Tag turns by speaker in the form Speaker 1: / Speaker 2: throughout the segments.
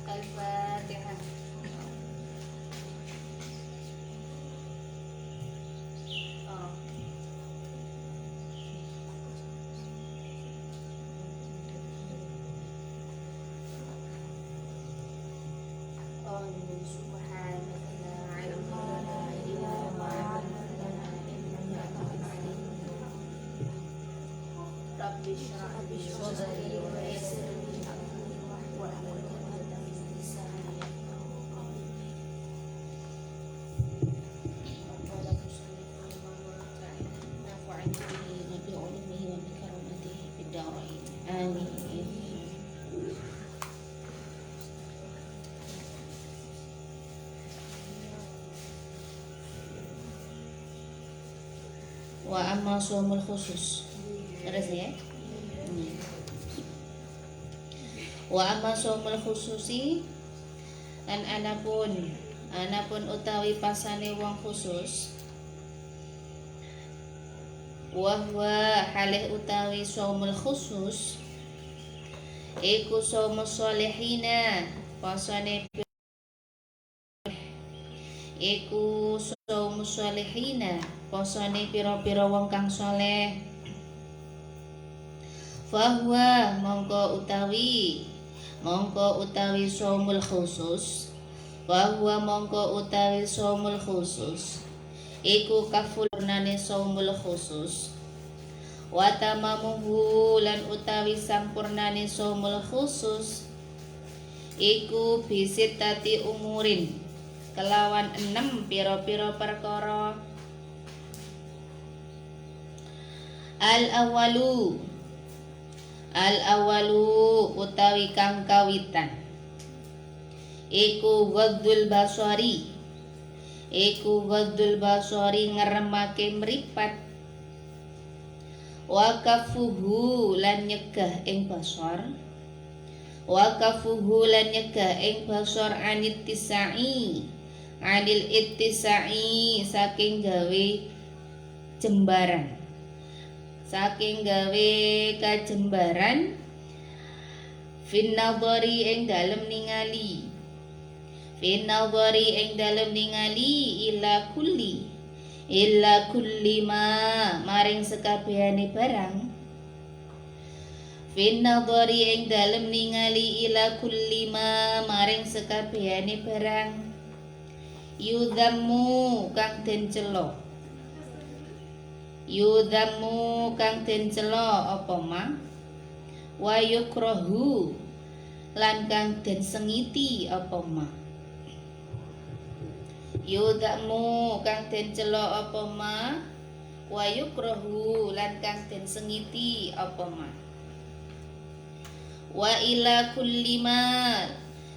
Speaker 1: Al-Fatihah. Oh. Subhanaka la ilma lana illa ma 'allamtana innaka antal alim. Rabbi shrah li sadri wa yassir li amri wahlul 'uqdatam min lisani yafqahu qawli. Rabbana shalli alaihi wa sallam nafa'ani bihi wa bi 'ulmihi wa bi karamatihi fid darain. Amin. Wa amma shaumul khusus. Terus ya. Wa amma shaumul khususi lan anapun utawi pasane wong khusus. Wa huwa halih utawi shaumul khusus iku shaumus sholihina pasane iku shaumus sholihina posone pira-pira wong kang saleh. Fahuwa mongko utawi shaumul khusus. Fahuwa mongko utawi shaumul khusus iku kafurnane shaumul khusus. Wa tamamuhu lan utawi sampurnane shaumul khusus iku bisitati umurin kelawan 6 pira-pira perkara. Al-awalu utawi kang kawitan iku ghaddul basari ngremake mripat. Wa kafuhu lan nyegah ing basar anil ittisai saking kajembaran finnadhari ing dalem ningali illa kulli ma maring sekabehane barang. Finnadhari ing dalem ningali ila kulli ma maring sekabehane barang yudhammu kang den cela apa ma wa yukrahu lan kang den sengiti apa ma. Yudhammu kang den cela apa ma wa yukrahu lan kang den sengiti apa ma. Wa ila kulli ma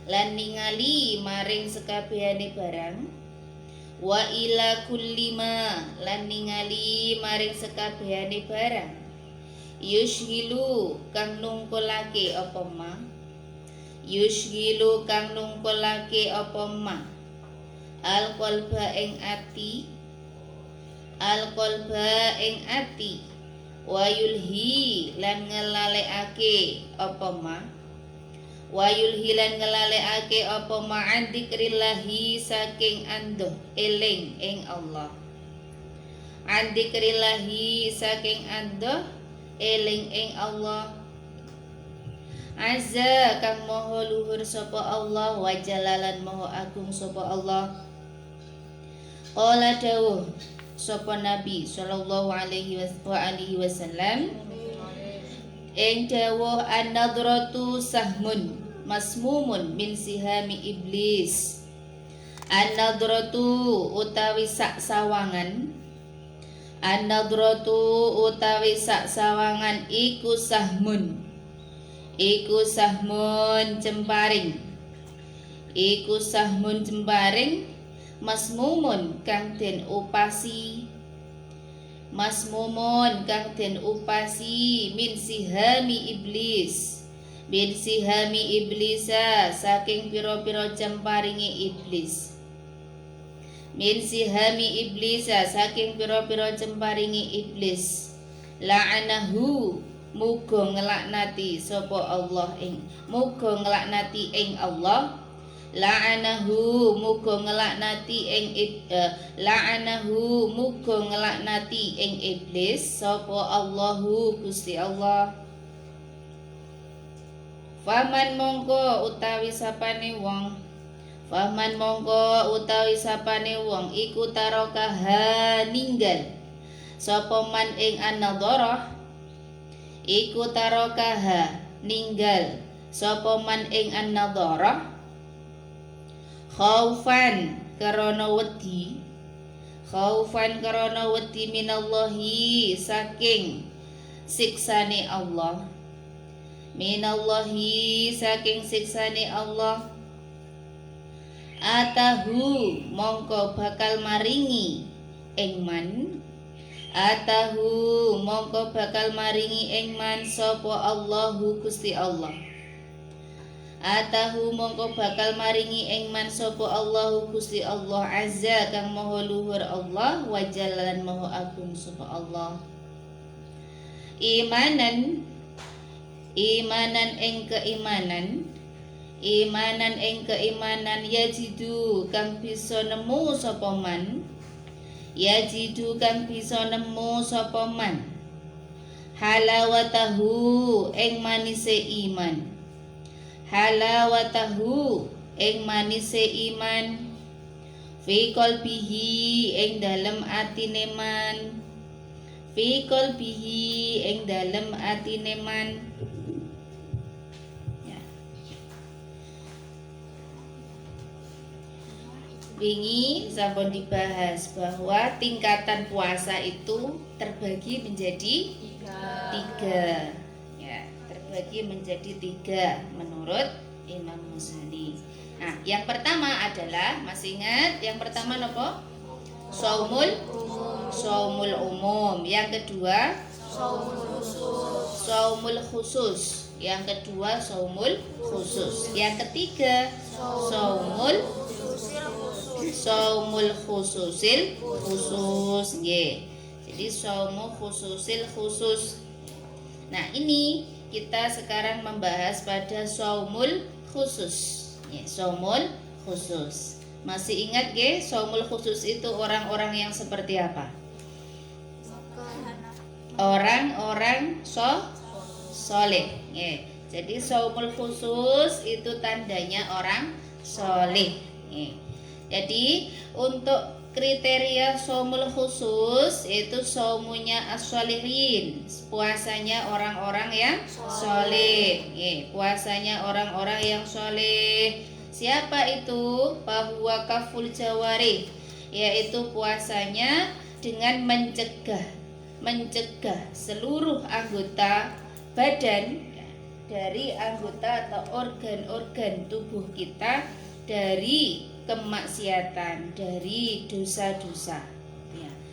Speaker 1: lan ningali maring sekabehane barang. Wa ila kulli ma lan ningali maring sekabehane barang yushhilu kang nungkulake apa ma al-qalba ing ati wa yulhi lan ngelalekake apa ma an dzikrillahi saking anduh eling ing Allah. Azza kang maha luhur sapa Allah wa jalalan maha agung sapa Allah. Qala dawuh sapa Nabi sallallahu alaihi wasallam ing dawuh an-nadratu sahmun masmumun min sihami iblis. An-nadratu utawi sak sawangan iku jemparing masmumun kang den upasi min sihami iblisa saking pira-pira jemparinge iblis. La'anahu muga ngelaknati sapa Allah ing muga ngelaknati ing Allah la'anahu muga ngelaknati ing la'anahu muga ngelaknati ing iblis sapa Allahu Gusti Allah. Faman mongko utawi sapane wong Faman mongko utawi sapane wong iku tarokaha ninggal sapa man ing an-nadharah iku tarokaha ninggal sapa man ing an-nadharah khaufan karana wedi minallahi saking siksane Allah minallahi saking siksane Allah atahu mongko bakal maringi ing man atahu mongko bakal maringi ing man sapa Allahu Gusti Allah atahu mongko bakal maringi ing man sapa Allahu Gusti Allah azza kang maha luhur Allah wa jalan maha agung sapa Allah imanan ing keimanan yajidu kang bisa nemu sapa man halawatahu ing manise iman fi qalbihi ing dalem atine man ya. Wingi sampun dibahas bahwa tingkatan puasa itu terbagi menjadi tiga. Terbagi menjadi tiga menurut Imam Ghazali. Nah, yang pertama adalah masih ingat yang pertama apa? Shaumul umum. Yang kedua Shaumul khusus. Yang kedua Shaumul khusus. Yang ketiga Shaumul khususil khusus. Jadi Shaumul khususil khusus. Nah, ini kita sekarang membahas pada shaumul khusus. Shaumul khusus. Masih ingat shaumul khusus itu orang-orang yang seperti apa? Orang-orang soleh. Jadi shaumul khusus itu tandanya orang soleh. Jadi untuk kriteria shaumul khusus itu shaumunya as-sholihin, puasanya orang-orang yang soleh. Puasanya orang-orang yang soleh. Siapa itu? Bahwa kaful jawarih, yaitu puasanya dengan mencegah seluruh anggota badan dari anggota atau organ-organ tubuh kita dari kemaksiatan, dari dosa-dosa.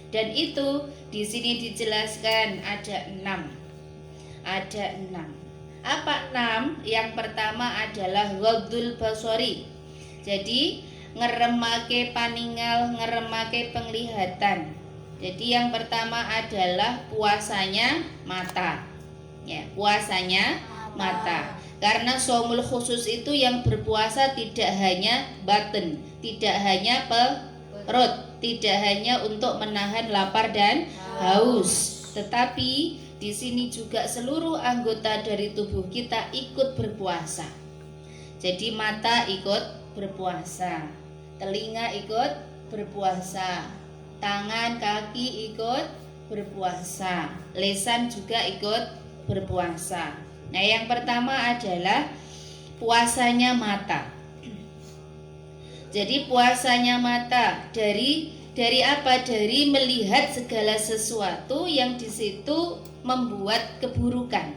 Speaker 1: Dan itu di sini dijelaskan ada 6. Apa 6? Yang pertama adalah ghadul basari. Jadi ngeremake paningal, ngeremake penglihatan. Jadi yang pertama adalah puasanya mata. Puasanya mata. Karena shaumul khusus itu yang berpuasa tidak hanya batin, tidak hanya perut, tidak hanya untuk menahan lapar dan haus, tetapi di sini juga seluruh anggota dari tubuh kita ikut berpuasa. Jadi mata ikut berpuasa, telinga ikut berpuasa, tangan, kaki ikut berpuasa, lisan juga ikut berpuasa. Nah, yang pertama adalah puasanya mata. Jadi puasanya mata dari apa? Dari melihat segala sesuatu yang di situ membuat keburukan,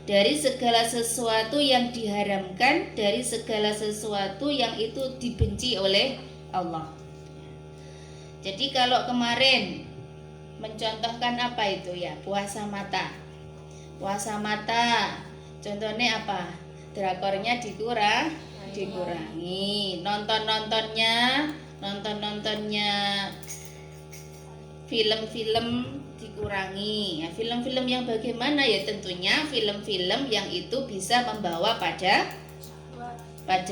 Speaker 1: dari segala sesuatu yang diharamkan, dari segala sesuatu yang itu dibenci oleh Allah. Jadi kalau kemarin mencontohkan apa itu ya? Puasa mata. Contohnya apa? Drakornya dikurangi, nontonnya film-film dikurangi. Ya, film-film yang bagaimana ya, tentunya film-film yang itu bisa membawa pada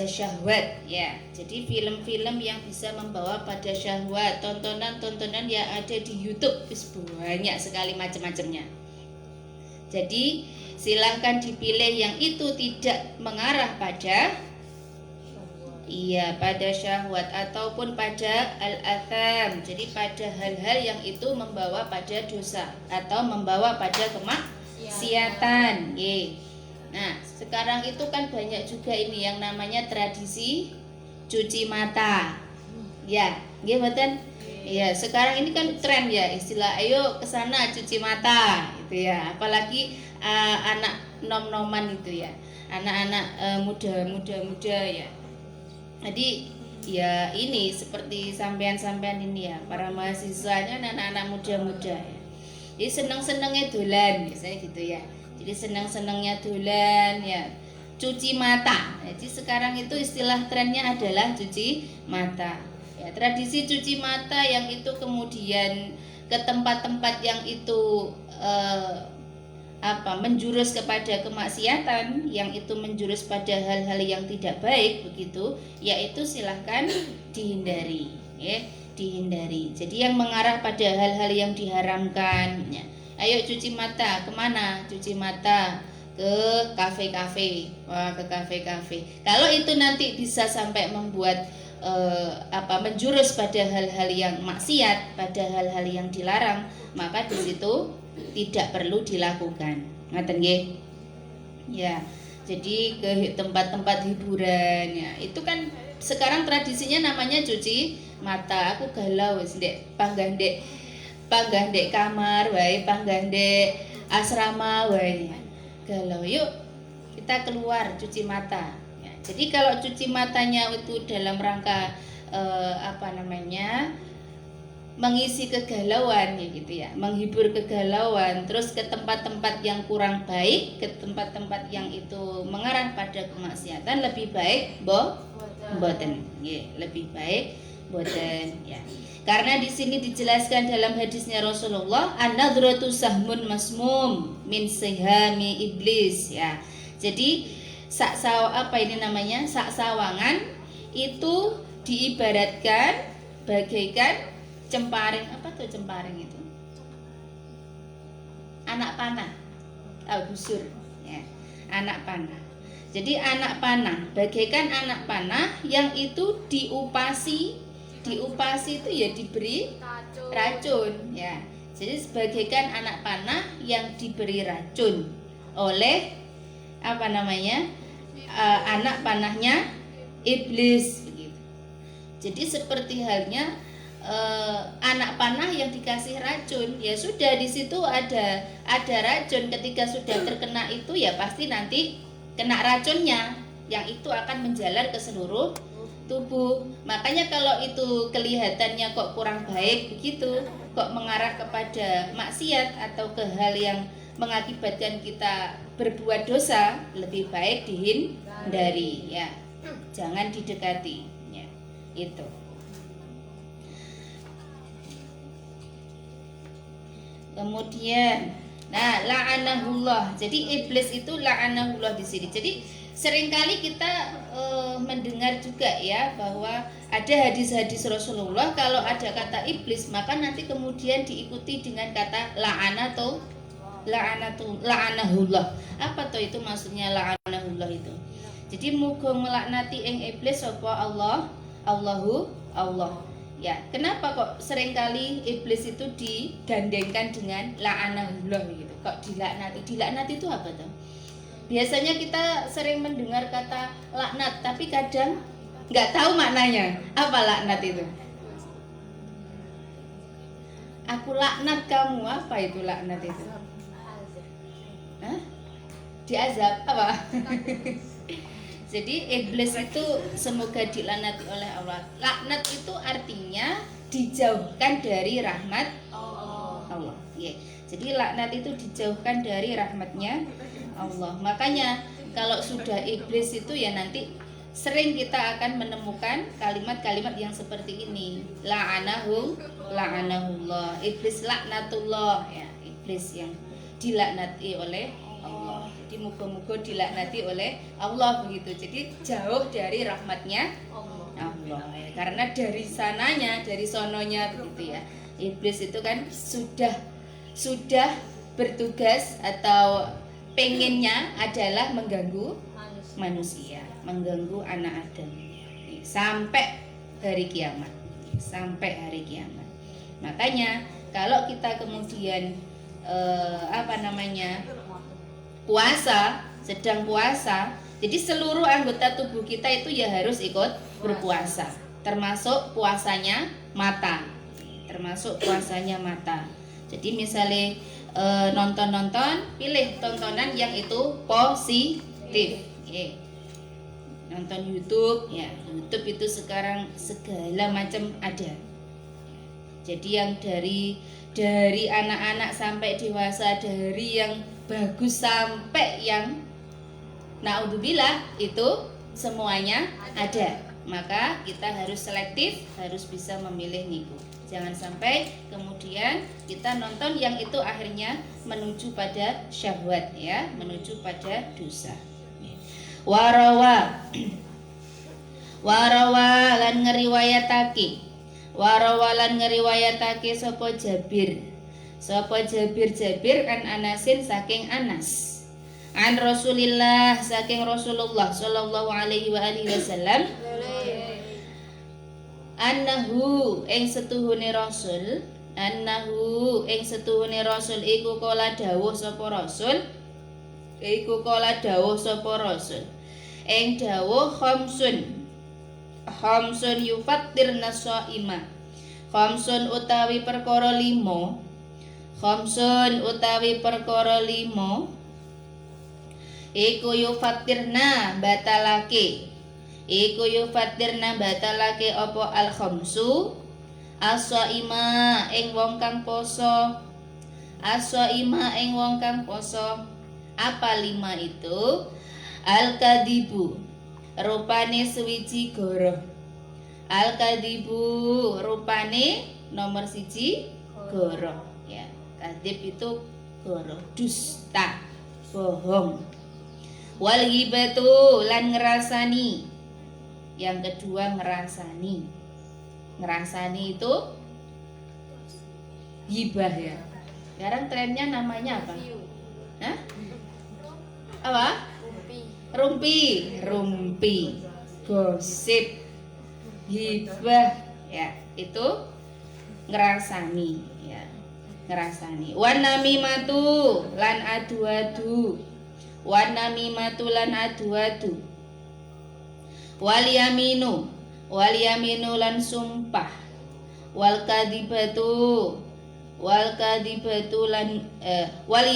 Speaker 1: syahwat ya. Jadi film-film yang bisa membawa pada syahwat, tontonan-tontonan yang ada di YouTube banyak sekali macam-macamnya. Jadi silahkan dipilih yang itu tidak mengarah pada pada syahwat ataupun pada al-atham. Jadi pada hal-hal yang itu membawa pada dosa atau membawa pada kemaksiatan. Nah, sekarang itu kan banyak juga ini yang namanya tradisi cuci mata. Ya, nggih mboten? Iya, sekarang ini kan tren ya, istilah ayo ke sana cuci mata gitu ya. Apalagi anak nom-noman itu ya. Anak-anak muda ya. Jadi ya ini seperti sampean-sampean ini ya, para mahasiswanya anak-anak muda ya. Jadi seneng-senengnya dolan biasanya gitu ya. Jadi seneng-senengnya dolan ya, cuci mata. Jadi sekarang itu istilah trennya adalah cuci mata. Ya, tradisi cuci mata yang itu kemudian ke tempat-tempat yang itu menjurus kepada kemaksiatan, yang itu menjurus pada hal-hal yang tidak baik begitu, yaitu silahkan dihindari ya, dihindari. Jadi yang mengarah pada hal-hal yang diharamkan ya. Ayo cuci mata, kemana? Cuci mata ke kafe-kafe. Wah, ke kafe-kafe. Kalau itu nanti bisa sampai membuat menjurus pada hal-hal yang maksiat, pada hal-hal yang dilarang, maka di situ tidak perlu dilakukan. Ngaten nggih? Ya. Jadi ke tempat-tempat hiburan ya. Itu kan sekarang tradisinya namanya cuci mata. Aku galau wis ndek panggah ndek kamar wae, panggah ndek asrama wae. Galau, yuk kita keluar cuci mata. Ya, jadi kalau cuci matanya itu dalam rangka mengisi kegalauan ya gitu ya, menghibur kegalauan, terus ke tempat-tempat yang kurang baik, ke tempat-tempat yang itu mengarah pada kemaksiatan, lebih baik boten lebih baik boten ya. Karena di sini dijelaskan dalam hadisnya Rasulullah, an-nadratu sahmun masmum min sihami iblis ya. Jadi saksawangan itu diibaratkan bagaikan cemparing. Apa tuh cemparing itu? Anak panah. Busur ya. Anak panah. Jadi anak panah bagaikan anak panah yang itu diupasi itu ya diberi racun ya. Jadi sebagaikan anak panah yang diberi racun oleh anak panahnya iblis begitu. Jadi seperti halnya anak panah yang dikasih racun, ya sudah di situ ada racun. Ketika sudah terkena itu ya pasti nanti kena racunnya, yang itu akan menjalar ke seluruh tubuh. Makanya kalau itu kelihatannya kok kurang baik begitu, kok mengarah kepada maksiat atau ke hal yang mengakibatkan kita berbuat dosa, lebih baik dihindari ya, jangan didekati ya. Itu. Kemudian, la'anahullah. Jadi iblis itu la'anahullah di sini. Jadi seringkali kita mendengar juga ya bahwa ada hadis-hadis Rasulullah kalau ada kata iblis maka nanti kemudian diikuti dengan kata la'anahullah. Apa tuh itu maksudnya la'anahullah itu? Jadi muga melaknati ing iblis sapa Allah ya. Kenapa kok seringkali iblis itu digandengkan dengan la'anahullah gitu? Kok dilaknati itu apa tuh? Biasanya kita sering mendengar kata laknat, tapi kadang nggak tahu maknanya. Apa laknat itu? Aku laknat kamu. Apa itu laknat itu? Diazab apa? Jadi iblis itu semoga dilaknati oleh Allah. Laknat itu artinya dijauhkan dari rahmat Allah. Yeah. Jadi laknat itu dijauhkan dari rahmatnya Allah. Makanya kalau sudah iblis itu ya nanti sering kita akan menemukan kalimat-kalimat yang seperti ini. La'anahullah, iblis laknatullah, ya, iblis yang dilaknati oleh Allah. Jadi muga-muga dilaknati oleh Allah begitu. Jadi jauh dari rahmatnya Allah, ya. Karena dari sananya, dari sononya begitu ya. Iblis itu kan sudah bertugas atau pengennya adalah mengganggu manusia, mengganggu anak Adam sampai hari kiamat, Makanya kalau kita kemudian sedang puasa, jadi seluruh anggota tubuh kita itu ya harus ikut berpuasa, termasuk puasanya mata. Jadi misalnya nonton, pilih tontonan yang itu positif. Nonton YouTube, ya YouTube itu sekarang segala macam ada. Jadi yang dari anak-anak sampai dewasa, dari yang bagus sampai yang naudzubillah, itu semuanya ada. Maka kita harus selektif, harus bisa memilih niku. Jangan sampai kemudian kita nonton yang itu akhirnya menuju pada syahwat, ya, menuju pada dosa. Warawa lan ngeriwayatake sapa Jabir an Anasin saking Anas, an Rasulillah saking Rasulullah sallallahu alaihi wasallam, annahu ing setuhune Rasul iku kala dawuh sapa Rasul ing dawuh khamsun yufattirna shaima, khamsun utawi perkara 5 iku yufattirna batalake apa al khamsu as-shaima ing wong kang poso, apa 5 itu? Al-kadibu rupane suwiji goroh, rupane nomor 1 goroh, ya. Kadib itu goroh, dusta, bohong. Wal ghibatu lan ngerasani, yang kedua ngerasani itu ghibah, ya. Sekarang trennya namanya apa? Hah? Apa? Rumpi, gosip, ghibah, ya, itu ngerasani, ya, wan namimatu lan adu-adu, wal yaminu lan sumpah, wal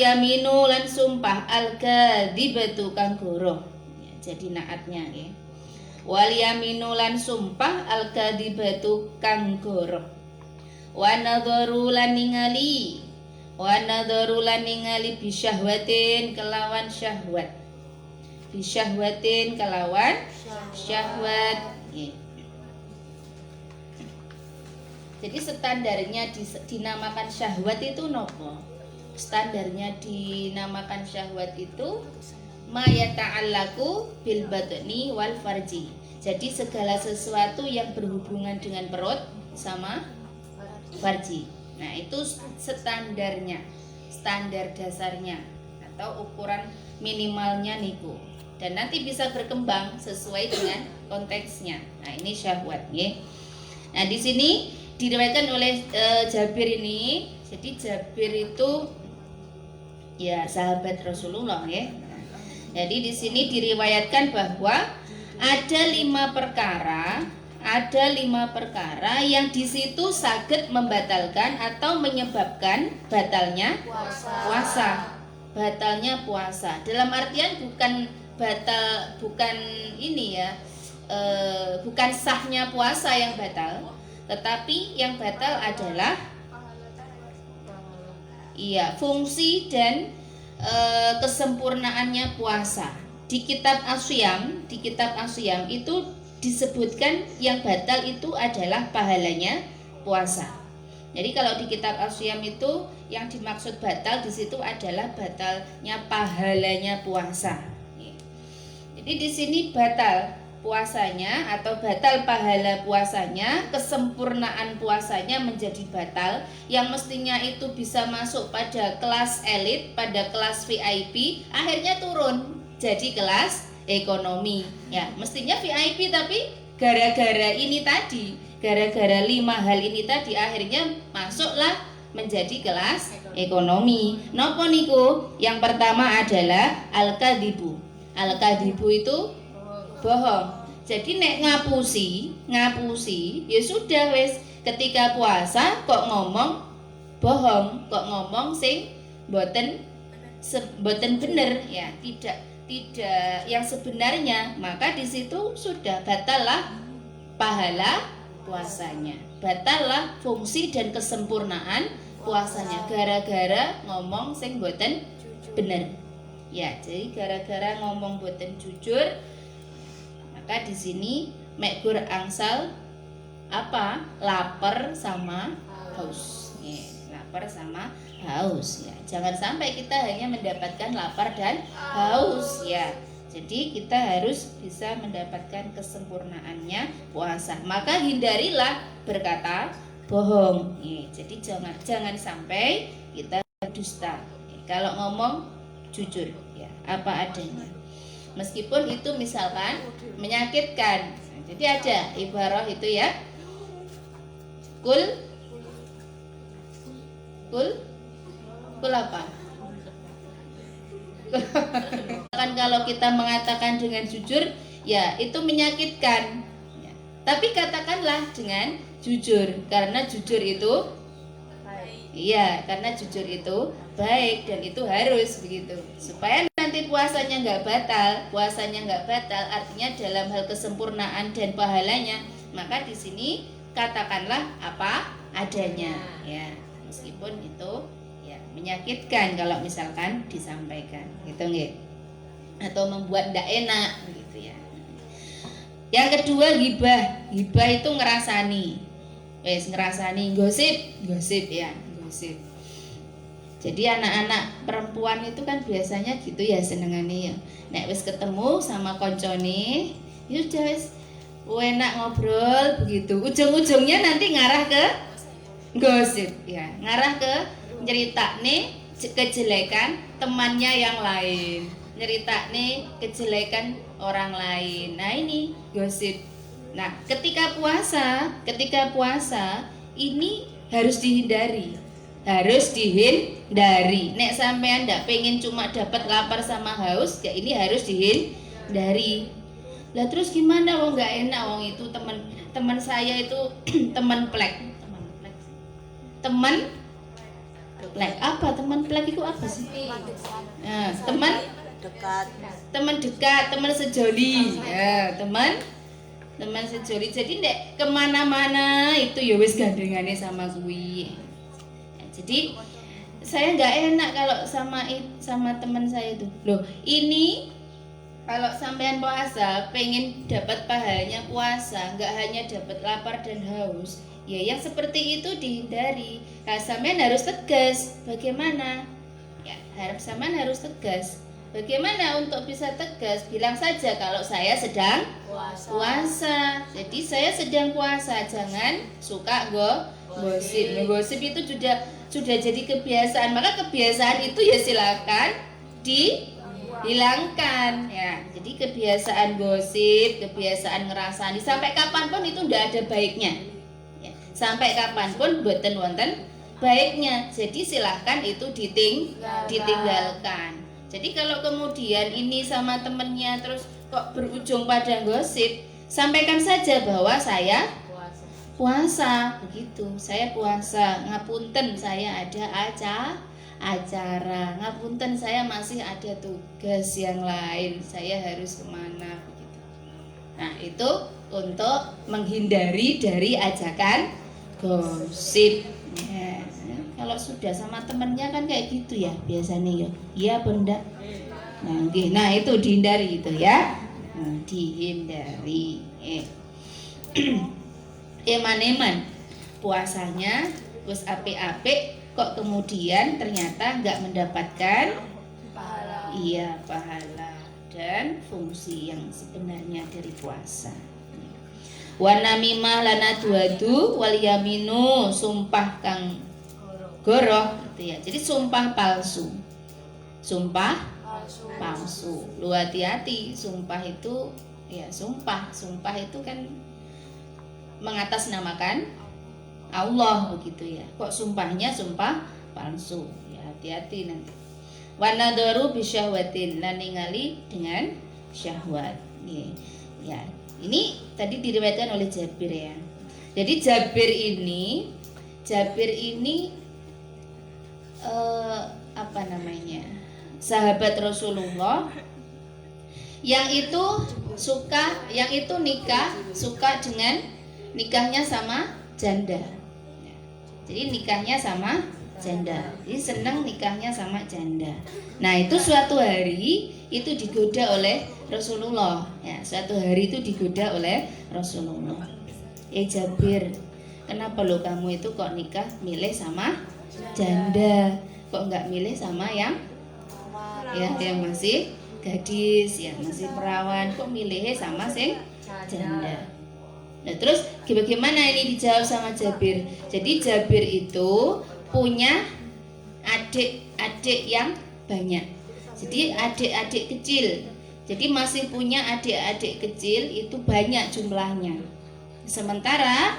Speaker 1: yaminu lan sumpah, al kadibatu kang goroh, ya, jadi naatnya, ya. Wal yaminu lan sumpah, al kadibatu kang goroh. Wa nadharu lan ningali bisyahwatin kelawan syahwat, syahwat, ya. Jadi standarnya dinamakan syahwat itu nopo? Standarnya dinamakan syahwat itu ma yata'allaku bil batni wal farji. Jadi segala sesuatu yang berhubungan dengan perut sama farji. Nah, itu standarnya, standar dasarnya atau ukuran minimalnya niku. Dan nanti bisa berkembang sesuai dengan konteksnya. Nah, ini syahwat, ya. Nah, di sini diriwayatkan oleh Jabir ini. Jadi Jabir itu ya sahabat Rasulullah, ya. Jadi di sini diriwayatkan bahwa ada 5 perkara yang di situ saged membatalkan atau menyebabkan batalnya puasa. Dalam artian bukan sahnya puasa yang batal, tetapi yang batal adalah fungsi dan kesempurnaannya puasa. di kitab Asyam itu disebutkan yang batal itu adalah pahalanya puasa. Jadi kalau di kitab Asyam itu yang dimaksud batal di situ adalah batalnya pahalanya puasa. Jadi di sini batal puasanya atau batal pahala puasanya, kesempurnaan puasanya menjadi batal, yang mestinya itu bisa masuk pada kelas elit, pada kelas VIP, akhirnya turun jadi kelas ekonomi. Ya, mestinya VIP tapi gara-gara ini tadi, gara-gara 5 hal ini tadi akhirnya masuklah menjadi kelas ekonomi. Nopo niku? Yang pertama adalah al-kadzibu. Al-kadzibu itu bohong. Jadi nek ngapusi ya sudah wes, ketika puasa kok ngomong bohong, kok ngomong sing boten bener ya, tidak yang sebenarnya, maka di situ sudah batallah pahala puasanya, batallah fungsi dan kesempurnaan puasanya gara-gara ngomong sing boten bener. Ya, jadi gara-gara ngomong boten jujur, maka di sini mek gur angsal apa? Lapar sama haus. Ya, lapar sama haus ya. Jangan sampai kita hanya mendapatkan lapar dan haus ya. Jadi kita harus bisa mendapatkan kesempurnaannya puasa. Maka hindarilah berkata bohong. Ya, jadi jangan sampai kita dusta. Ya, kalau ngomong jujur ya, apa adanya. Meskipun itu misalkan menyakitkan. Nah, jadi ada ibarah itu ya. Kul apa? Kan kalau kita mengatakan dengan jujur, ya itu menyakitkan. Ya, tapi katakanlah dengan jujur, karena jujur itu iya, karena jujur itu baik dan itu harus begitu. Supaya nanti puasanya nggak batal, artinya dalam hal kesempurnaan dan pahalanya, maka di sini katakanlah apa adanya, ya meskipun itu ya menyakitkan kalau misalkan disampaikan, gitu nggih, atau membuat tidak enak, begitu ya. Yang kedua ghibah itu ngerasani, gosip ya. Jadi anak-anak perempuan itu kan biasanya gitu ya, senengane ya. Nek wis ketemu sama koncone, ya udah wis enak ngobrol begitu. Ujung-ujungnya nanti ngarah ke gosip ya, ngarah ke cerita nih kejelekan temannya yang lain, cerita nih kejelekan orang lain. Nah ini gosip. Nah ketika puasa ini harus dihindari. Nek sampean ndak pengen cuma dapat lapar sama haus, ya ini harus dihindari. Lah terus gimana wong nggak enak, wong itu teman saya itu teman plek apa, teman plek itu apa sih? Nah, teman dekat, teman sejoli ya, teman sejoli. Jadi nek kemana-mana itu ya wis gandengane sama kuwi. Jadi saya nggak enak kalau sama teman saya itu. Loh, ini kalau sampean puasa pengen dapat pahalanya puasa, nggak hanya dapat lapar dan haus, ya yang seperti itu dihindari. Nah, sampean harus tegas. Bagaimana? Ya, sampean harus tegas. Bagaimana untuk bisa tegas? Bilang saja kalau saya sedang puasa. Jadi saya sedang puasa, jangan suka gosip. Gosip itu sudah jadi kebiasaan, maka kebiasaan itu ya silakan dihilangkan ya. Jadi kebiasaan gosip, kebiasaan ngerasani sampai kapanpun itu tidak ada baiknya ya. Sampai kapanpun boten wonten baiknya. Jadi silahkan itu ditinggalkan. Jadi kalau kemudian ini sama temennya terus kok berujung pada gosip, sampaikan saja bahwa saya puasa, begitu. Saya puasa, ngapunten saya ada acara, ngapunten saya masih ada tugas yang lain, saya harus kemana, begitu. Nah itu untuk menghindari dari ajakan gosip ya. Kalau sudah sama temennya kan kayak gitu ya biasanya ya, iya benda Nah, itu dihindari itu ya. Dihindari. Eman-eman puasanya terus apik-apik kok kemudian ternyata nggak mendapatkan pahala dan fungsi yang sebenarnya dari puasa. Wanamimah lana duadu wal yaminu, sumpah kang goroh gitu ya. Jadi sumpah palsu. Sumpah palsu. Lu hati-hati, sumpah itu ya sumpah itu kan mengatasnamakan Allah begitu ya. Kok sumpahnya sumpah palsu? Ya hati-hati nanti. Wanadaru bisyahwatin, lan ningali dengan syahwat. Ya. Ini tadi diriwayatkan oleh Jabir ya. Jadi Jabir ini apa namanya? Sahabat Rasulullah yang itu suka dengan nikahnya sama janda. Jadi nikahnya sama janda. Jadi senang nikahnya sama janda. Nah, itu suatu hari itu digoda oleh Rasulullah. Ya, suatu hari itu digoda oleh Rasulullah. Jabir, kenapa lo kamu itu kok nikah milih sama janda? Kok nggak milih sama yang masih gadis, yang masih perawan? Kok milihnya sama sing janda? Nah, terus bagaimana ini dijawab sama Jabir? Jadi Jabir itu punya adik-adik yang banyak. Jadi adik-adik kecil. Jadi masih punya adik-adik kecil itu banyak jumlahnya. Sementara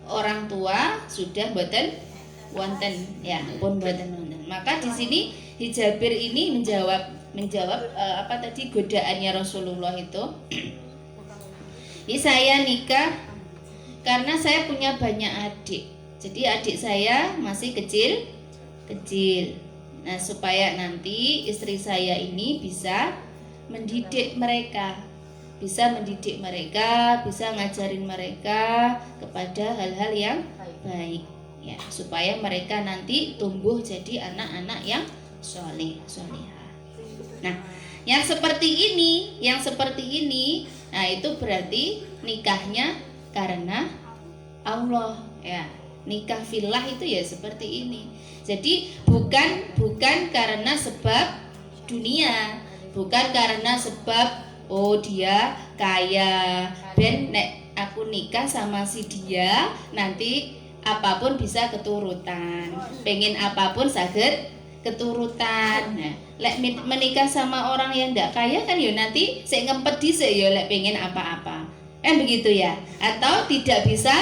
Speaker 1: orang tua sudah boten wonten ya, pun boten wonten. Maka di sini Jabir ini menjawab godaannya Rasulullah itu. Ini saya nikah karena saya punya banyak adik. Jadi adik saya masih kecil. Nah, supaya nanti istri saya ini bisa mendidik mereka, bisa ngajarin mereka kepada hal-hal yang baik ya, supaya mereka nanti tumbuh jadi anak-anak yang solehah. Nah, yang seperti ini, nah itu berarti nikahnya karena Allah ya. Nikah fillah itu ya seperti ini. Jadi bukan karena sebab dunia, bukan karena sebab dia kaya, ben nek aku nikah sama si dia nanti apapun bisa keturutan, pengen apapun saged keturutan. Nah, lek menikah sama orang yang ndak kaya kan ya nanti sik ngempet dhisik ya lek pengen apa-apa. Begitu ya. Atau tidak bisa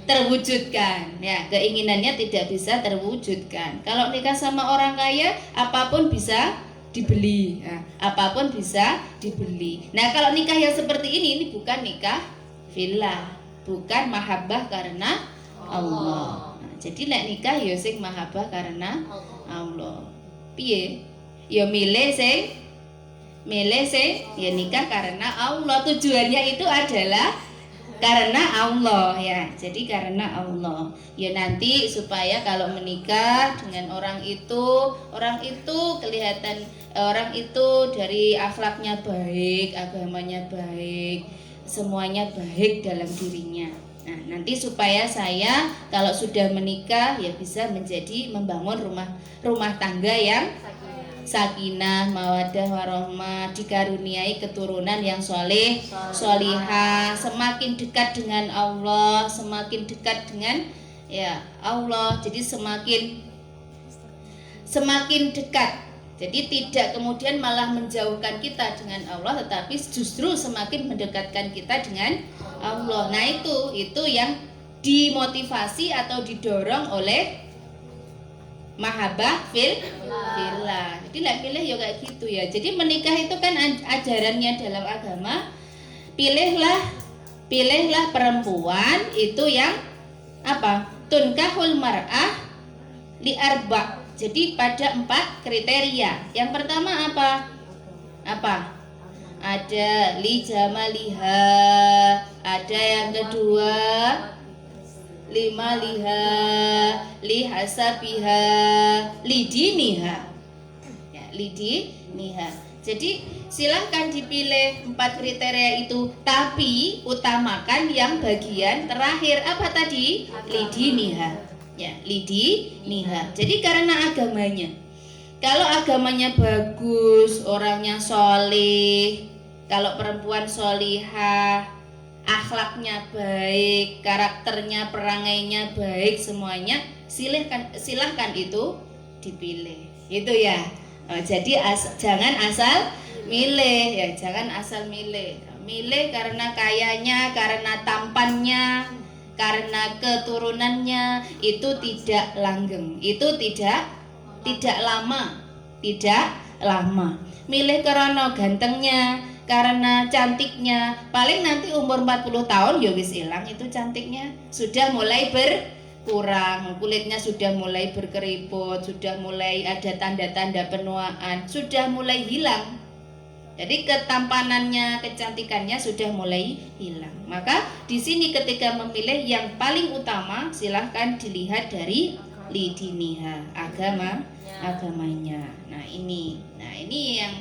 Speaker 1: terwujudkan ya, keinginannya tidak bisa terwujudkan. Kalau nikah sama orang kaya apapun bisa dibeli ya, apapun bisa dibeli. Nah, kalau nikah yang seperti ini bukan nikah fillah, bukan mahabbah karena Allah. Nah, jadi nek nikah ya sing mahabbah karena Allah. Piye? Ya milih sing ya nikah karena Allah. Tujuannya itu adalah karena Allah ya. Jadi karena Allah. Ya nanti supaya kalau menikah dengan orang itu kelihatan orang itu dari akhlaknya baik, agamanya baik, semuanya baik dalam dirinya. Nah, nanti supaya saya kalau sudah menikah ya bisa membangun rumah tangga yang sakinah, mawaddah, warahmah, dikaruniai keturunan yang solihah, semakin dekat dengan Allah, semakin dekat dengan Allah. Jadi semakin dekat. Jadi tidak kemudian malah menjauhkan kita dengan Allah, tetapi justru semakin mendekatkan kita dengan Allah. Nah, itu yang dimotivasi atau didorong oleh mahabbah fillah. Jadi lah pilih ya kayak gitu ya. Jadi menikah itu kan ajarannya dalam agama. Pilihlah perempuan itu yang tunkahul mar'ah li arba'. Jadi pada 4 kriteria. Yang pertama apa? Ada li jamaliha, ada yang kedua lima liha, li hasabiha, li diniha. Ya, li diniha. Jadi silahkan dipilih 4 kriteria itu, tapi utamakan yang bagian terakhir apa tadi? Lidiniha. Ya, lidiniha. Jadi karena agamanya. Kalau agamanya bagus, orangnya solih, kalau perempuan solihah, akhlaknya baik, karakternya, perangainya baik, semuanya silahkan itu dipilih. Itu ya. Jadi jangan asal milih ya, jangan asal milih. Milih karena kayanya, karena tampannya, karena keturunannya, itu tidak langgeng, itu tidak lama. Milih karena gantengnya, karena cantiknya, paling nanti umur 40 tahun ya wis hilang itu cantiknya, sudah mulai berkurang, kulitnya sudah mulai berkeriput, sudah mulai ada tanda-tanda penuaan, sudah mulai hilang. Jadi ketampanannya, kecantikannya sudah mulai hilang. Maka di sini ketika memilih yang paling utama silahkan dilihat dari lidiniha, agamanya. Nah ini yang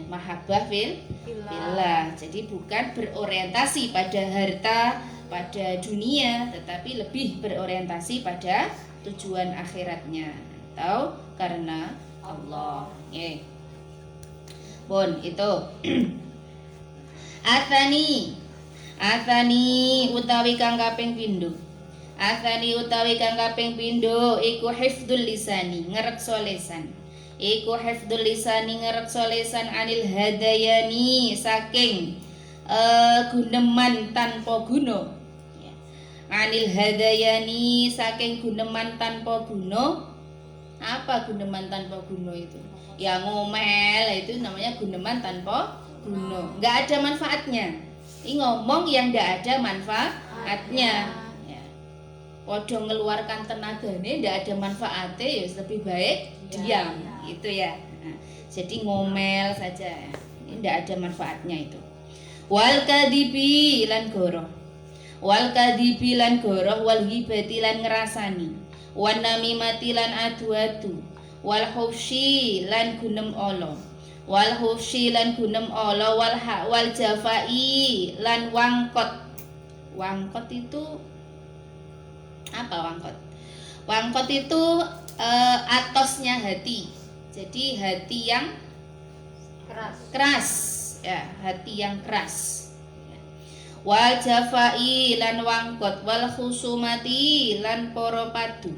Speaker 1: mahabbah fillah. Jadi bukan berorientasi pada harta, pada dunia, tetapi lebih berorientasi pada tujuan akhiratnya atau karena Allah. Pun itu Athani utawi kang kaping pindho. Athani utawi kang kaping pindho iku hifdzul lisani, ngrekso lisan. Iku hifdzul lisani, ngrekso lisan anil hadayani, saking guneman tanpa guna. Anil hadayani, saking guneman tanpa guna. Apa guneman tanpa guna itu? Ya ngomel, itu namanya guneman tanpa guna. Enggak ada manfaatnya. Ini ngomong yang enggak ada manfaatnya. Podo ngeluarkan tenaganya ndak ada manfaatnya, ya lebih baik diam gitu ya. Jadi ngomel saja, ini ndak ada manfaatnya itu. Wal kadibi lan goroh, wal kadibi lan goroh, wal hibati lan ngerasani, wan namimati lan adu-adu, wal hufsi lan gunem olo, wal hufsi lan gunem olo, wal jafai lan wangkot. Wangkot itu apa wangkot? Wangkot itu atosnya hati. Jadi hati yang keras ya, hati yang keras. Wal jafai lan wangkot, wal khusumati lan para padu.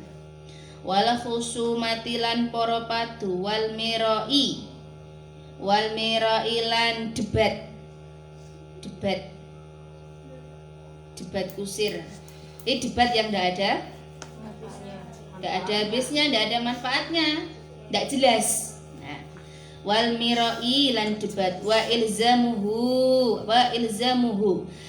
Speaker 1: Wal khusumati lan para padu, wal mirai lan debat kusir. Ini debat yang tidak ada habisnya, tidak ada manfaatnya, tidak jelas. Wal mirai lan debat, wa ilzamuhu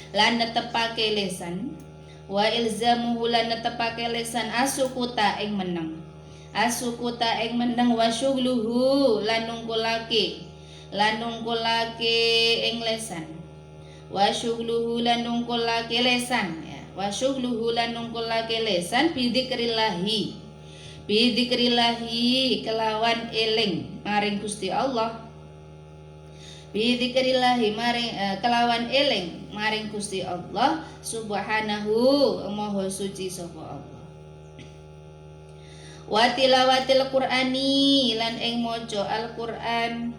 Speaker 1: lan netepake lisan, wa ilzamuhu lan netepake lisan asukuta ing meneng, wa syughluhu lan nungkulake ing lisan, wa syughluhu lan nungkulake lisan. Wa syughluhu lan nungkulake lisan bidzikrillahi kelawan eling maring Gusti Allah, bidzikrillahi maring kelawan eling maring Gusti Allah subhanahu maha suci sapa Allah. Wa tilawatil qur'ani lan ing maca Al-Qur'an,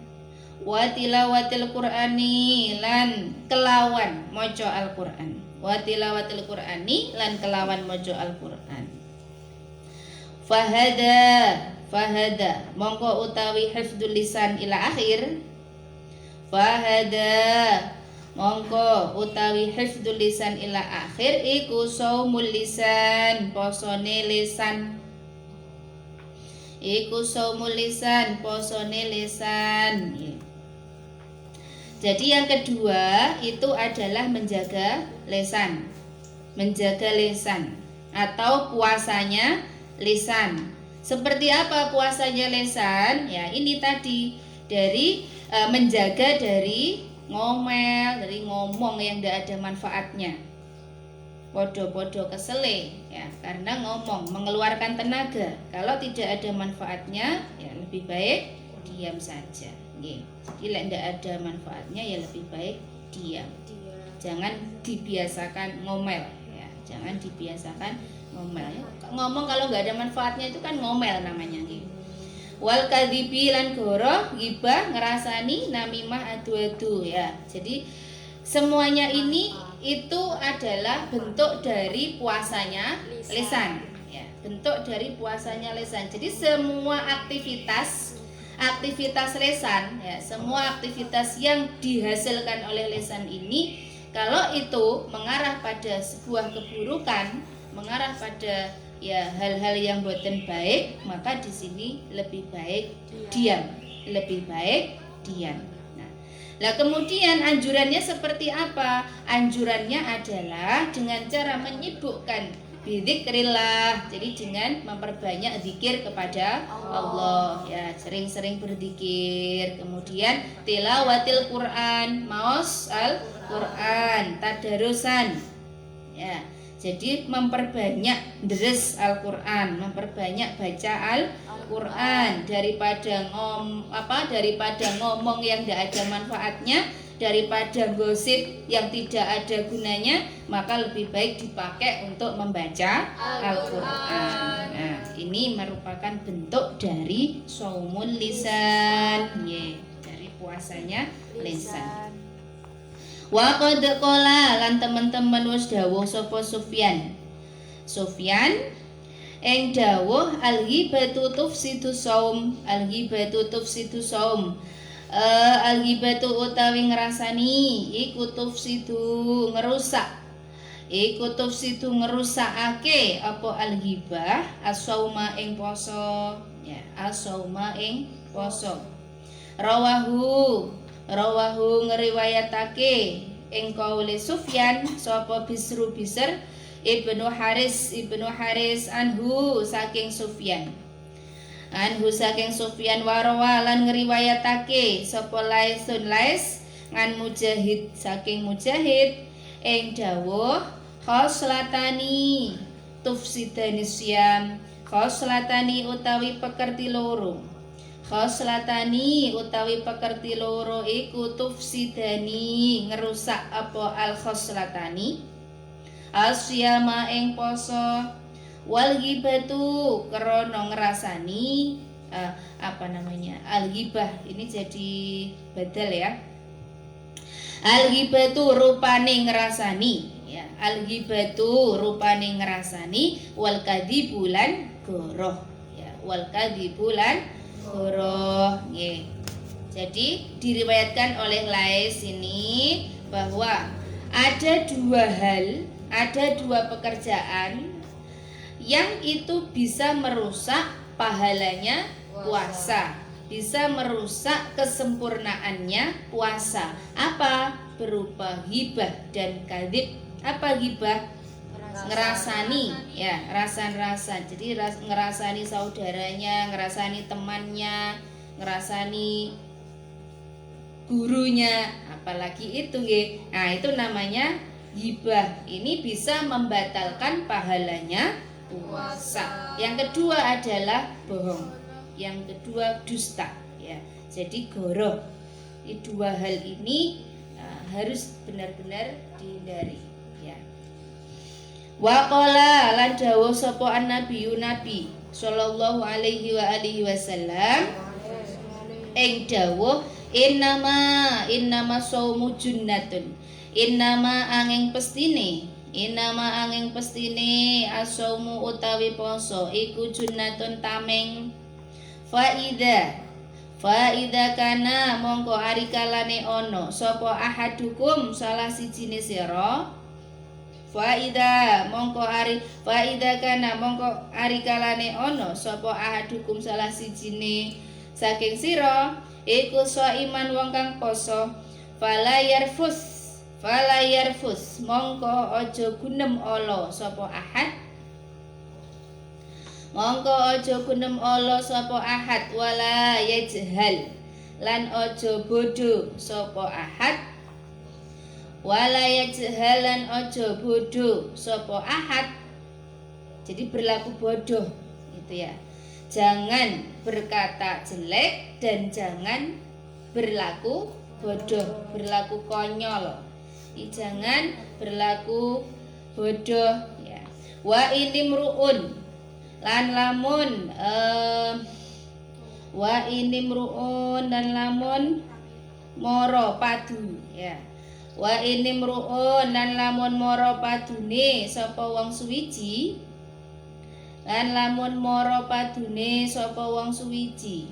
Speaker 1: wa tilawatil qur'ani lan kelawan maca Al-Qur'an, wa tilawatil qur'ani lan kelawan maca Al-Qur'an. Fahada mongko utawi hifdzul lisan ila akhir. Fahada mongko utawi hifdzul lisan ila akhir iku saumul lisan, posone lisan. Iku saumul lisan, posone lisan. Jadi yang kedua itu adalah menjaga lisan atau puasanya lisan. Seperti apa puasanya lisan? Ya ini tadi dari menjaga dari ngomel, dari ngomong yang tidak ada manfaatnya. Podo-podo kesele ya, karena ngomong mengeluarkan tenaga. Kalau tidak ada manfaatnya ya lebih baik diam saja. Nggih. Jadi lek ndak ada manfaatnya ya lebih baik diam. Jangan dibiasakan ngomel ya. Jangan dibiasakan ngomel ya. Ngomong kalau nggak ada manfaatnya itu kan ngomel namanya nggih. Wal kadhibi lan goroh, ghibah, ngerasani, namimah, adu-adu ya. Jadi semuanya ini itu adalah bentuk dari puasanya lisan ya. Bentuk dari puasanya lisan. Jadi semua aktivitas lisan ya, semua aktivitas yang dihasilkan oleh lisan ini kalau itu mengarah pada sebuah keburukan, mengarah pada ya hal-hal yang boten baik, maka di sini lebih baik diam, lebih baik diam. Nah, kemudian anjurannya seperti apa? Anjurannya adalah dengan cara menyibukkan bidzikrillah. Jadi dengan memperbanyak zikir kepada Allah ya, sering-sering berzikir. Kemudian tilawatil Quran, maos Al-Quran, tadarusan. Ya. Jadi memperbanyak deres Al-Quran, memperbanyak baca Al-Quran daripada ngomong yang tidak ada manfaatnya, daripada gosip yang tidak ada gunanya, maka lebih baik dipakai untuk membaca Al-Quran. Nah, ini merupakan bentuk dari shaumul lisan, dari puasanya lisan. Wa qad qala lan teman-teman wis dawuh sapa Sufyan ing dawuh al-ghibatu tufsidu shaum, al-ghibatu tufsidu shaum. Al-ghibatu utawi ngrasani iku tufsidu ngerusak, iku tufsidu ngerusakake apa al-ghibah as-shauma ing poso ya, as-shauma ing poso. Rawahu ngriwayatake ing kaule Sufyan sapa Bisr Ibnu Haris anhu saking Sufyan warawa lan ngriwayatake sapa Lais ngan Mujahid saking Mujahid ing dawuh khoslatani tufsidani siyam, khoslatani utawi pekerti loro, khoslatani utawi pekerti loro iku tufsidani ngerusak apa al khoslatani asyama ing poso, wal ghibatu krana ngrasani al ghibah ini jadi badal ya, al ghibatu rupane ngrasani ya, al ghibatu rupane ngrasani, wal kadzibulan goroh ya, wal kadzibulan goroh nggih. Jadi diriwayatkan oleh Lais ini bahwa ada dua pekerjaan yang itu bisa merusak pahalanya puasa, bisa merusak kesempurnaannya puasa. Apa? Berupa ghibah dan kadzib. Apa ghibah? Ngerasani ya, rasan-rasan. Jadi ngerasani saudaranya, ngerasani temannya, ngerasani gurunya, apalagi itu nggih. Nah, itu namanya ghibah. Ini bisa membatalkan pahalanya puasa. Yang kedua adalah bohong. Yang kedua dusta ya. Jadi goroh. Ini dua hal ini harus benar-benar dihindari ya. Wa qala lan dawuh sapa an-nabiyyu nabi sallallahu alaihi wa alihi wasallam ing dawuh innama saumu junnatun, innama angin pestine as-saumu utawi poso iku junnatun tameng. Faida kana mongko ari kalane ono sapa ahadukum salah sijine sira, Faida kana mongko ari kalane ono sapa ahadukum salah sijine saking sira iku shaiman wong kang poso, fala yarfus mongko aja gunem ala sapa ahad, mongko aja gunem ala sapa ahad, wala yajhal lan aja bodho sapa ahad, wala yajhalan aja bodoh sapa ahad. Jadi berlaku bodoh gitu ya. Jangan berkata jelek dan jangan berlaku bodoh, berlaku konyol. Jangan berlaku bodoh ya. Wa inimruun lan lamun wa inimruun dan lamun moro padu ya. Wa inimruun lan lamun moro padune sapa wong suwiji, lan lamun moro padune sapa wong suwiji,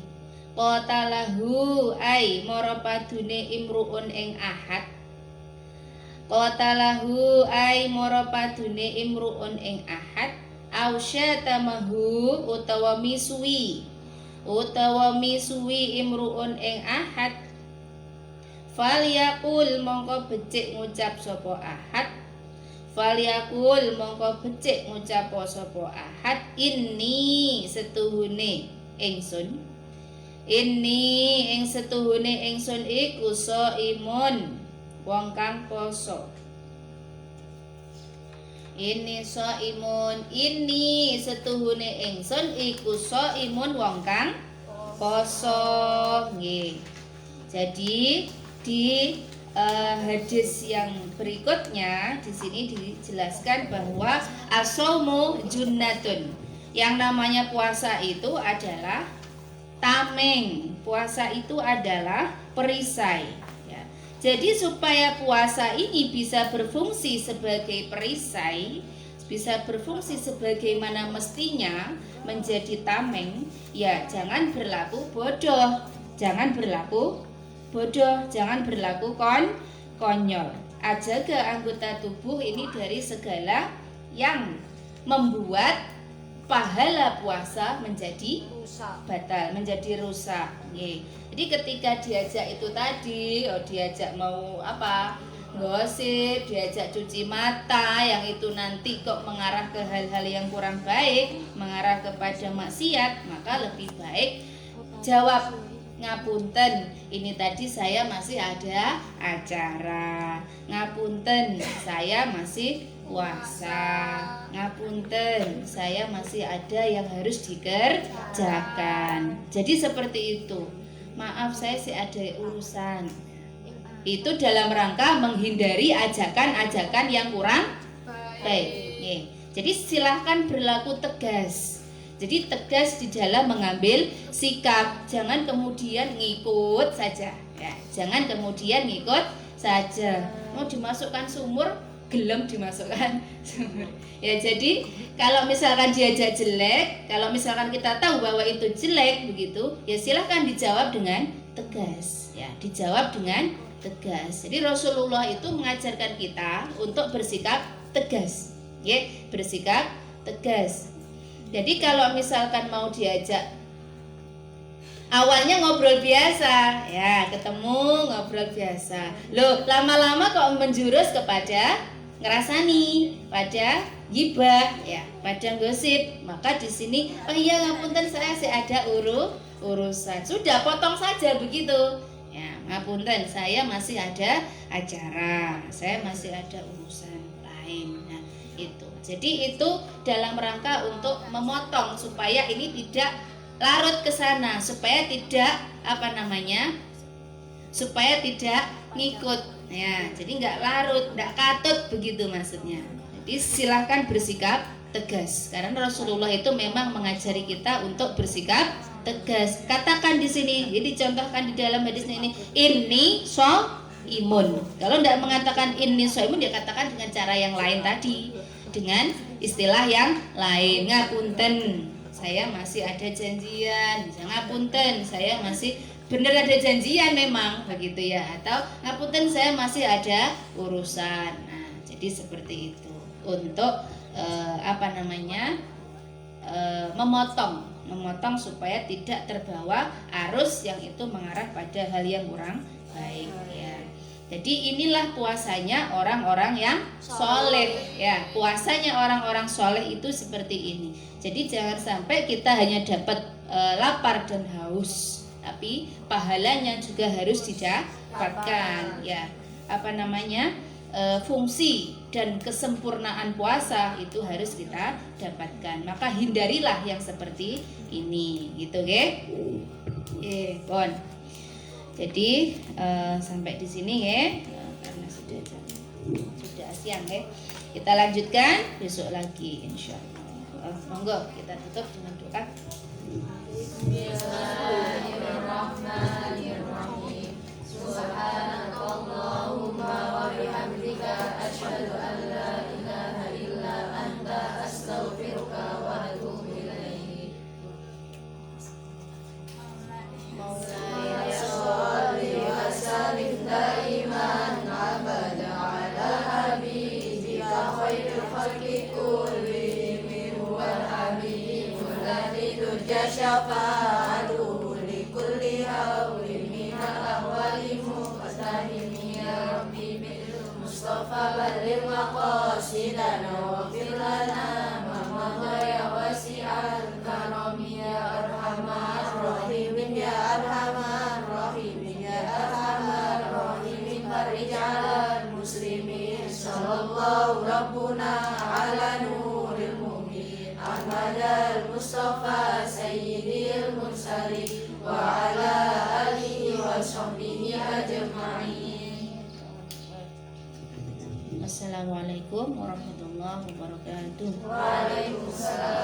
Speaker 1: qatalahu ai moro padune imruun ing ahad, qatalahu ai moro padune imruun ing ahad, ausyatamahu utawa misuwi imruun ing ahad, falyakul mongko becik ngucap sapa ahad, falyakul mongko becik ngucap sapa ahad, inni setuhune ingsun, inni ing setuhune ingsun iku shaimun wong kang poso. Ini shaimun, ini setuhune ingsun iku shaimun wong kang poso nggih. Jadi di hadis yang berikutnya di sini dijelaskan bahwa as-shaumu junnatun. Yang namanya puasa itu adalah tameng. Puasa itu adalah perisai. Ya. Jadi supaya puasa ini bisa berfungsi sebagai perisai, bisa berfungsi sebagaimana mestinya menjadi tameng, ya jangan berlaku bodoh, jangan berlaku konyol. Ajaga anggota tubuh ini dari segala yang membuat pahala puasa menjadi batal, menjadi rusak. Jadi ketika diajak itu tadi, diajak mau apa, gosip, diajak cuci mata, yang itu nanti kok mengarah ke hal-hal yang kurang baik, mengarah kepada maksiat, maka lebih baik jawab, ngapunten, ini tadi saya masih ada acara, ngapunten, saya masih puasa, ngapunten, saya masih ada yang harus dikerjakan. Jadi seperti itu, maaf saya sih ada urusan. Itu dalam rangka menghindari ajakan-ajakan yang kurang baik. Jadi silahkan berlaku tegas. Jadi tegas di dalam mengambil sikap, jangan kemudian ngikut saja. Ya, jangan kemudian ngikut saja. Mau dimasukkan sumur, gelem dimasukkan sumur. Ya, jadi kalau misalkan diajak jelek, kalau misalkan kita tahu bahwa itu jelek begitu, ya silahkan dijawab dengan tegas. Ya, dijawab dengan tegas. Jadi Rasulullah itu mengajarkan kita untuk bersikap tegas. Ya, bersikap tegas. Jadi kalau misalkan mau diajak, awalnya ngobrol biasa, ya ketemu ngobrol biasa. Loh, lama-lama kok menjurus kepada ngerasani, pada gibah, ya, pada gosip. Maka di sini, oh iya ngapunten saya ada urusan. Sudah potong saja begitu. Ya, ngapunten saya masih ada acara, saya masih ada urusan lain. Nah, itu. Jadi itu dalam rangka untuk memotong supaya ini tidak larut ke sana, supaya tidak supaya tidak ngikut. Ya, jadi nggak larut, nggak katut begitu maksudnya. Jadi silahkan bersikap tegas karena Rasulullah itu memang mengajari kita untuk bersikap tegas. Katakan di sini, jadi contohkan di dalam hadis ini imun. Kalau tidak mengatakan ini imun, dia katakan dengan cara yang lain tadi, dengan istilah yang lain. Ngapunten, saya masih ada janjian. Ngapunten, saya masih benar ada janjian memang begitu ya. Atau ngapunten, saya masih ada urusan. Nah, jadi seperti itu untuk memotong supaya tidak terbawa arus yang itu mengarah pada hal yang kurang baik ya. Jadi inilah puasanya orang-orang yang soleh ya. Puasanya orang-orang soleh itu seperti ini. Jadi jangan sampai kita hanya dapat lapar dan haus, tapi pahalanya juga harus didapatkan ya. Fungsi dan kesempurnaan puasa itu harus kita dapatkan. Maka hindarilah yang seperti ini, gitu, bon. Jadi sampai di sini ya, karena sudah siang ya. Kita lanjutkan besok lagi insya Allah. Monggo kita tutup dengan doa. Bismillahirrahmanirrahim. Subhanakallahumma wa bihamdika asyhadu an la ilaha illa anta astaghfiruka wa atubu ilaik. Maulana sholli wa sallim daiman abada ala habibika khairil khalqi kullihim wal habibul ladzi turja syafa'atuhu li kulli hawlin minal ahwali muqtahimi ya rabbi bil mustafa balligh maqasidana wa fir lana ma madha ya wasi'al karami ya arhamar rahimin ya arhamar rahimin ya arhamar rahimin farij 'alal muslimin sallallahu rabbuna 'ala nuril mu'min Ahmad al-Mustafa sayyidil mursalin wa 'ala alihi wa sahbihi ajma'in. Assalamualaikum warahmatullahi wabarakatuh. Waalaikumsalam.